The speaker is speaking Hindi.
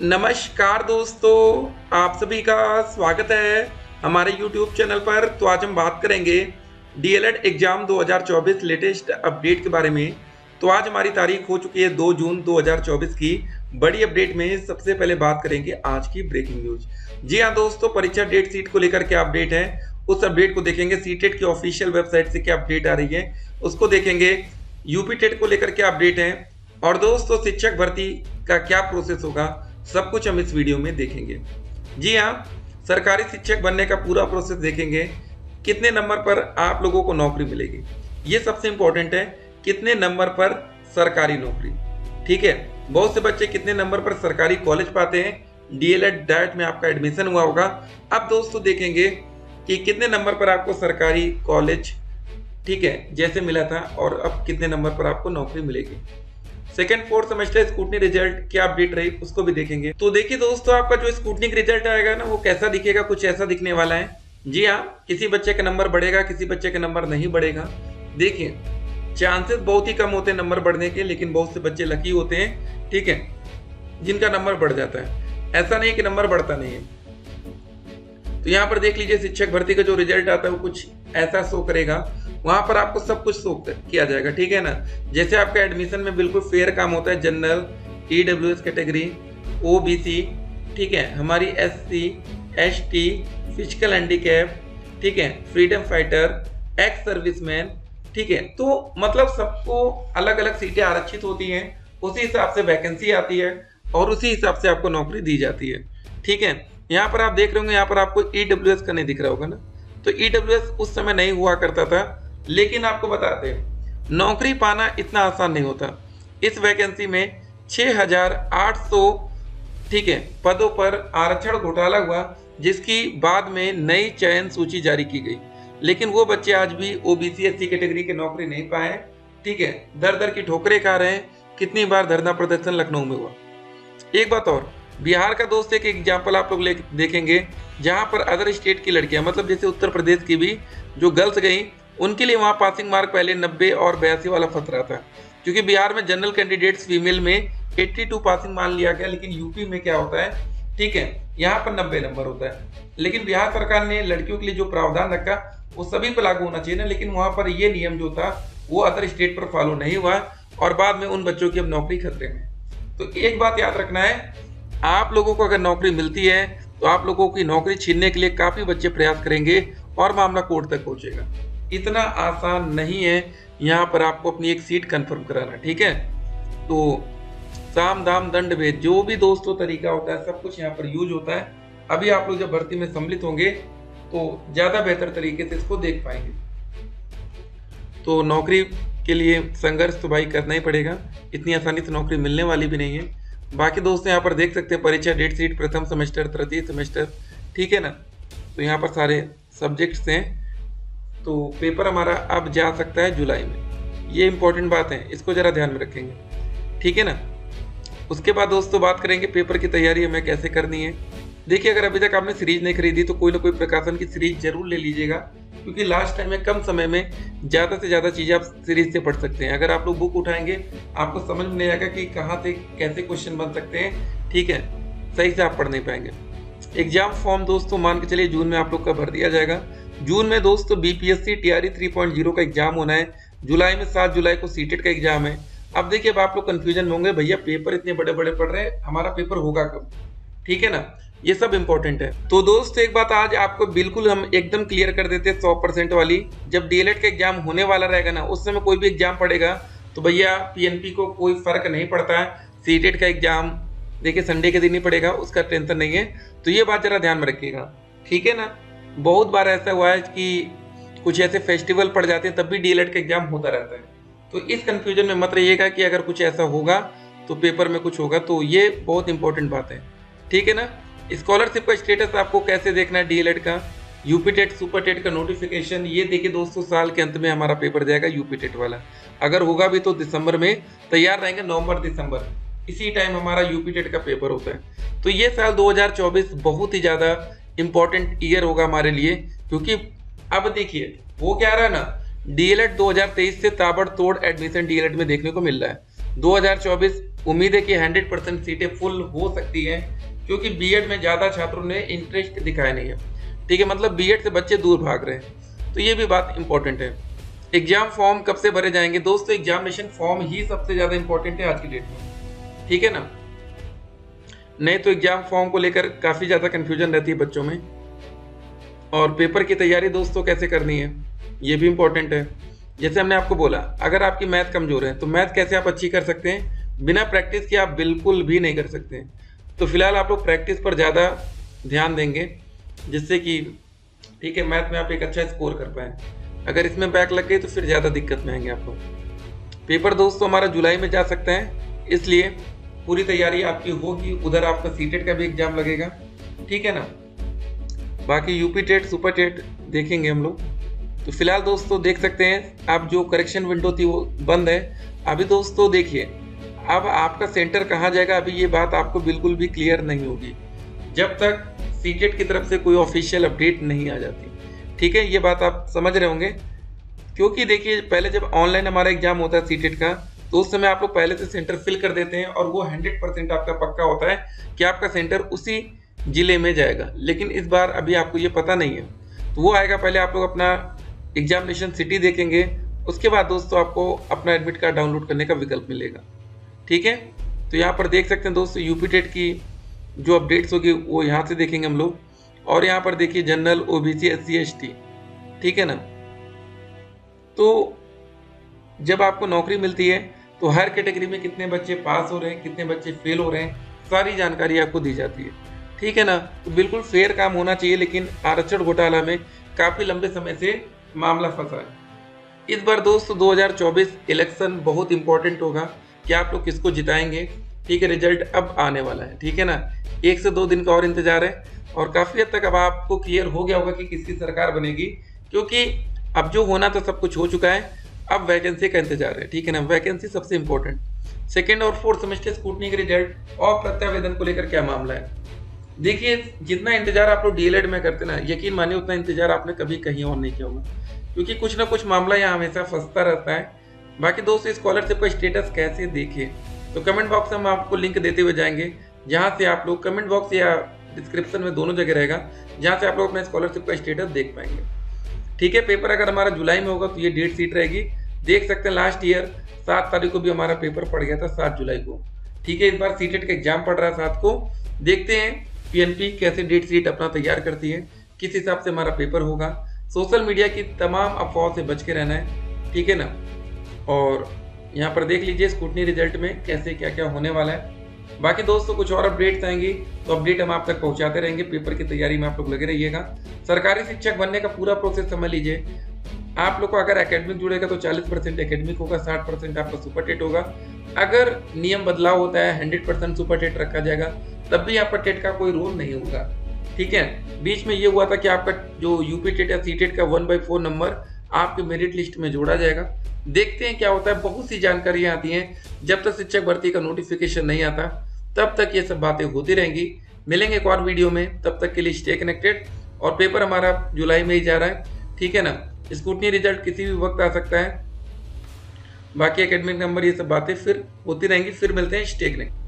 नमस्कार दोस्तों, आप सभी का स्वागत है हमारे YouTube चैनल पर। तो आज हम बात करेंगे डीएलएड एग्ज़ाम 2024 लेटेस्ट अपडेट के बारे में। तो आज हमारी तारीख हो चुकी है 2 जून 2024 की। बड़ी अपडेट में सबसे पहले बात करेंगे आज की ब्रेकिंग न्यूज। जी हाँ दोस्तों, परीक्षा डेट शीट को लेकर क्या अपडेट है उस अपडेट को देखेंगे। सीटेट की ऑफिशियल वेबसाइट से क्या अपडेट आ रही है उसको देखेंगे। यूपी टेट को लेकर क्या अपडेट है और दोस्तों शिक्षक भर्ती का क्या प्रोसेस होगा, सब कुछ हम इस वीडियो में देखेंगे। जी हाँ, सरकारी शिक्षक बनने का पूरा प्रोसेस देखेंगे। कितने नंबर पर आप लोगों को नौकरी मिलेगी, ये सबसे इंपॉर्टेंट है। कितने नंबर पर सरकारी नौकरी, ठीक है। बहुत से बच्चे कितने नंबर पर सरकारी कॉलेज पाते हैं। डीएलएड डाइट में आपका एडमिशन हुआ होगा। अब दोस्तों देखेंगे कि कितने नंबर पर आपको सरकारी कॉलेज, ठीक है, जैसे मिला था और अब कितने नंबर पर आपको नौकरी मिलेगी। Second fourth semester scrutiny result क्या अपडेट रही उसको भी देखेंगे। तो देखिए दोस्तों, आपका जो स्कूटनी रिजल्ट आएगा ना वो कैसा दिखेगा, कुछ ऐसा दिखने वाला है। जी हाँ, किसी बच्चे का नंबर बढ़ेगा, किसी बच्चे का नंबर नहीं बढ़ेगा। देखिए, चांसेस बहुत ही कम होते हैं नंबर बढ़ने के, लेकिन बहुत से बच्चे लकी होते हैं, ठीक है, जिनका नंबर बढ़ जाता है। ऐसा नहीं है कि नंबर बढ़ता नहीं है। तो यहाँ पर देख लीजिए, शिक्षक भर्ती का जो रिजल्ट आता है वो कुछ ऐसा शो करेगा। वहां पर आपको सब कुछ शो किया जाएगा, ठीक है ना। जैसे आपका एडमिशन में बिल्कुल फेयर काम होता है। जनरल, ईडब्ल्यूएस कैटेगरी, ओबीसी, ठीक है, हमारी एससी, एसटी, फिजिकल हैंडीकैप, ठीक है, फ्रीडम फाइटर, एक्स सर्विसमैन, ठीक है। तो मतलब सबको अलग अलग सीटें आरक्षित होती हैं, उसी हिसाब से वैकेंसी आती है और उसी हिसाब से आपको नौकरी दी जाती है, ठीक है। यहाँ पर आप देख रहे होंगे, यहाँ पर आपको ईडब्ल्यूएस का नहीं दिख रहा होगा ना। तो ईडब्ल्यूएस उस समय नहीं हुआ करता था, लेकिन आपको बताते हैं नौकरी पाना इतना आसान नहीं होता। इस वैकेंसी में 6,800, ठीक है, पदों पर आरक्षण घोटाला हुआ, जिसकी बाद में नई चयन सूची जारी की गई। लेकिन वो बच्चे आज भी ओबीसी एससी कैटेगरी की नौकरी नहीं पाए, ठीक है, दर दर की ठोकरें खा रहे हैं। कितनी बार धरना प्रदर्शन लखनऊ में हुआ। एक बात और, बिहार का दोस्त एक एग्जाम्पल आप लोग देखेंगे, जहां पर अदर स्टेट की लड़कियां, मतलब जैसे उत्तर प्रदेश की भी जो गर्ल्स गई, उनके लिए वहां पासिंग मार्क पहले 90 और 82 वाला फंस रहा था। क्योंकि बिहार में जनरल कैंडिडेट्स फीमेल में 82 पासिंग मान लिया गया, लेकिन यूपी में क्या होता है, ठीक है, यहाँ पर 90 नंबर होता है। लेकिन बिहार सरकार ने लड़कियों के लिए जो प्रावधान रखा वो सभी पर लागू होना चाहिए ना, लेकिन वहां पर ये नियम जो था वो अदर स्टेट पर फॉलो नहीं हुआ और बाद में उन बच्चों की अब नौकरी खतरे में। तो एक बात याद रखना है, आप लोगों को अगर नौकरी मिलती है तो आप लोगों की नौकरी छीनने के लिए काफी बच्चे प्रयास करेंगे और मामला कोर्ट तक पहुंचेगा। इतना आसान नहीं है यहाँ पर आपको अपनी एक सीट कंफर्म कराना, ठीक है। तो साम दाम दंड भेद, जो भी दोस्तों तरीका होता है, सब कुछ यहाँ पर यूज होता है। अभी आप लोग जब भर्ती में सम्मिलित होंगे तो ज्यादा बेहतर तरीके से इसको देख पाएंगे। तो नौकरी के लिए संघर्ष तो भाई करना ही पड़ेगा, इतनी आसानी से नौकरी मिलने वाली भी नहीं है। बाकी दोस्तों यहाँ पर देख सकते हैं परीक्षा डेट शीट, प्रथम सेमेस्टर, तृतीय सेमेस्टर, ठीक है ना। तो यहाँ पर सारे सब्जेक्ट्स हैं। तो पेपर हमारा अब जा सकता है जुलाई में, ये इंपॉर्टेंट बात है, इसको जरा ध्यान में रखेंगे, ठीक है ना। उसके बाद दोस्तों बात करेंगे पेपर की तैयारी हमें कैसे करनी है। देखिए, अगर अभी तक आपने सीरीज नहीं खरीदी तो कोई ना कोई प्रकाशन की सीरीज जरूर ले लीजिएगा, क्योंकि लास्ट टाइम में कम समय में ज़्यादा से ज़्यादा चीज़ें आप सीरीज से पढ़ सकते हैं। अगर आप लोग बुक उठाएंगे आपको समझ में नहीं आएगा कि कहाँ से कैसे क्वेश्चन बन सकते हैं, ठीक है, सही से आप पढ़ नहीं पाएंगे। एग्जाम फॉर्म दोस्तों मान के चलिए जून में आप लोग का भर दिया जाएगा। जून में दोस्तों बीपीएससी टीआरई 3.0 का एग्जाम होना है। जुलाई में 7 जुलाई को सीटेट का एग्जाम है। अब देखिए, अब आप लोग कंफ्यूजन में होंगे, भैया पेपर इतने बड़े बड़े पढ़ रहे हैं, हमारा पेपर होगा कब, ठीक है ना। ये सब इंपॉर्टेंट है। तो दोस्तों एक बात आज आपको बिल्कुल हम एकदम क्लियर कर देते हैं 100% वाली, जब डीएलएड का एग्जाम होने वाला रहेगा ना, उस समय कोई भी एग्जाम पड़ेगा तो भैया पीएनपी को कोई फर्क नहीं पड़ता है। सीटेट का एग्जाम देखिए संडे के दिन ही पड़ेगा, उसका टेंशन नहीं है। तो ये बात जरा ध्यान में रखिएगा, ठीक है ना। बहुत बार ऐसा हुआ है कि कुछ ऐसे फेस्टिवल पड़ जाते हैं तब भी डीएलएड का एग्जाम होता रहता है। तो इस कंफ्यूजन में मत रहिएगा कि अगर कुछ ऐसा होगा तो पेपर में कुछ होगा। तो ये बहुत इंपॉर्टेंट बात है, ठीक है ना। स्कॉलरशिप का स्टेटस आपको कैसे देखना है डीएलएड का, यूपी टेट सुपर टेट का नोटिफिकेशन, ये देखिए दोस्तों साल के अंत में हमारा पेपर जाएगा यूपी टेट वाला। अगर होगा भी तो दिसंबर में तैयार रहेंगे, नवंबर दिसंबर इसी टाइम हमारा यूपी टेट का पेपर होता है। तो ये साल 2024 बहुत ही ज़्यादा इंपॉर्टेंट ईयर होगा हमारे लिए, क्योंकि अब देखिए वो क्या रहा है ना, डीएलएड 2023 से ताबड़तोड़ एडमिशन डीएलएड में देखने को मिल रहा है। 2024 उम्मीद है कि 100% सीटें फुल हो सकती हैं, क्योंकि बीएड में ज़्यादा छात्रों ने इंटरेस्ट दिखाया नहीं है। ठीक है, मतलब बीएड से बच्चे दूर भाग रहे हैं, तो ये भी बात इंपॉर्टेंट है। एग्जाम फॉर्म कब से भरे जाएंगे दोस्तों? एग्जामिनेशन फॉर्म ही सबसे ज़्यादा इंपॉर्टेंट है आज की डेट में, ठीक है ना। नहीं तो एग्जाम फॉर्म को लेकर काफ़ी ज़्यादा कन्फ्यूजन रहती है बच्चों में। और पेपर की तैयारी दोस्तों कैसे करनी है, ये भी इंपॉर्टेंट है। जैसे हमने आपको बोला, अगर आपकी मैथ कमज़ोर है तो मैथ कैसे आप अच्छी कर सकते हैं? बिना प्रैक्टिस के आप बिल्कुल भी नहीं कर सकते हैं। तो फिलहाल आप लोग प्रैक्टिस पर ज़्यादा ध्यान देंगे, जिससे कि ठीक है मैथ में आप एक अच्छा स्कोर कर पाएँ। अगर इसमें बैक लग गई तो फिर ज़्यादा दिक्कत में आएंगे आप लोग। पेपर दोस्तों हमारा जुलाई में जा सकता है, इसलिए पूरी तैयारी आपकी होगी। उधर आपका सीटेट का भी एग्जाम लगेगा, ठीक है ना। बाकी यूपी टेट सुपर टेट देखेंगे हम लोग। तो फिलहाल दोस्तों देख सकते हैं आप, जो करेक्शन विंडो थी वो बंद है अभी। दोस्तों देखिए, अब आपका सेंटर कहाँ जाएगा अभी ये बात आपको बिल्कुल भी क्लियर नहीं होगी जब तक सीटेट की तरफ से कोई ऑफिशियल अपडेट नहीं आ जाती, ठीक है। ये बात आप समझ रहे होंगे, क्योंकि देखिए पहले जब ऑनलाइन हमारा एग्जाम होता है सीटेट का, तो उस समय आप लोग पहले से सेंटर फिल कर देते हैं और वो 100% आपका पक्का होता है कि आपका सेंटर उसी जिले में जाएगा। लेकिन इस बार अभी आपको ये पता नहीं है, तो वो आएगा। पहले आप लोग अपना एग्जामिनेशन सिटी देखेंगे, उसके बाद दोस्तों आपको अपना एडमिट कार्ड डाउनलोड करने का विकल्प मिलेगा, ठीक है। तो यहाँ पर देख सकते हैं दोस्तों, यूपी टेट की जो अपडेट्स होगी वो यहाँ से देखेंगे हम लोग। और यहाँ पर देखिए जनरल, ओबीसी, एससी, एसटी, ठीक है ना। तो जब आपको नौकरी मिलती है तो हर कैटेगरी में कितने बच्चे पास हो रहे हैं, कितने बच्चे फेल हो रहे हैं, सारी जानकारी आपको दी जाती है, ठीक है ना। तो बिल्कुल फेयर काम होना चाहिए, लेकिन आरक्षण घोटाला में काफ़ी लंबे समय से मामला फंसा है। इस बार दोस्तों 2024 इलेक्शन बहुत इंपॉर्टेंट होगा कि आप लोग किसको जिताएंगे, ठीक है। रिजल्ट अब आने वाला है, ठीक है ना। 1 से 2 दिन का और इंतजार है और काफ़ी हद तक अब आपको क्लियर हो गया होगा कि किसकी सरकार बनेगी, क्योंकि अब जो होना तो सब कुछ हो चुका है। अब वैकेंसी का इंतजार है, ठीक है ना। वैकेंसी सबसे इंपॉर्टेंट। सेकेंड और फोर्थ सेमेस्टर स्क्रूटनी के रिजल्ट और प्रत्यावेदन को लेकर क्या मामला है? देखिए, जितना इंतजार आप लोग डीएलएड में करते ना, यकीन मानिए उतना इंतजार आपने कभी कहीं और नहीं किया होगा, क्योंकि कुछ ना कुछ मामला यहाँ हमेशा फंसता रहता है। बाकी दोस्तों स्कॉलरशिप का स्टेटस कैसे देखें, तो कमेंट बॉक्स में हम आपको लिंक देते हुए जाएंगे, जहाँ से आप लोग कमेंट बॉक्स या डिस्क्रिप्शन में दोनों जगह रहेगा, जहाँ से आप लोग अपना स्कॉलरशिप का स्टेटस देख पाएंगे, ठीक है। पेपर अगर हमारा जुलाई में होगा तो ये डेट सीट रहेगी। देख सकते हैं लास्ट ईयर 7 तारीख को भी हमारा पेपर पड़ गया था, 7 जुलाई को, ठीक है। इस बार सीटेट का एग्जाम पड़ रहा है 7 को। देखते हैं पीएनपी कैसे डेट सीट अपना तैयार करती है, किस हिसाब से हमारा पेपर होगा। सोशल मीडिया की तमाम अफवाहों से बच के रहना है, ठीक है ना। और यहाँ पर देख लीजिए स्क्रूटनी रिजल्ट में कैसे क्या क्या होने वाला है। बाकी दोस्तों कुछ और अपडेट्स आएंगी तो अपडेट हम आप तक पहुंचाते रहेंगे। पेपर की तैयारी में आप लोग लगे रहिएगा। सरकारी शिक्षक बनने का पूरा प्रोसेस समझ लीजिए। आप लोग को अगर एकेडमिक जुड़ेगा तो 40% एकेडमिक होगा, 60% आपका सुपर टेट होगा। अगर नियम बदलाव होता है 100% सुपर टेट रखा जाएगा, तब भी आपका टेट का कोई रोल नहीं होगा, ठीक है। बीच में ये हुआ था कि आपका जो यूपी टेट या सी टेट का 1/4 नंबर आपके मेरिट लिस्ट में जोड़ा जाएगा। देखते हैं क्या होता है। बहुत सी जानकारियां आती हैं, जब तक शिक्षक भर्ती का नोटिफिकेशन नहीं आता तब तक ये सब बातें होती रहेंगी। मिलेंगे एक और वीडियो में, तब तक के लिए स्टे कनेक्टेड। और पेपर हमारा जुलाई में ही जा रहा है, ठीक है ना। स्क्रूटनी रिजल्ट किसी भी वक्त आ सकता है। बाकी एकेडमिक नंबर, ये सब बातें फिर होती रहेंगी। फिर मिलते हैं, स्टे कनेक्टेड।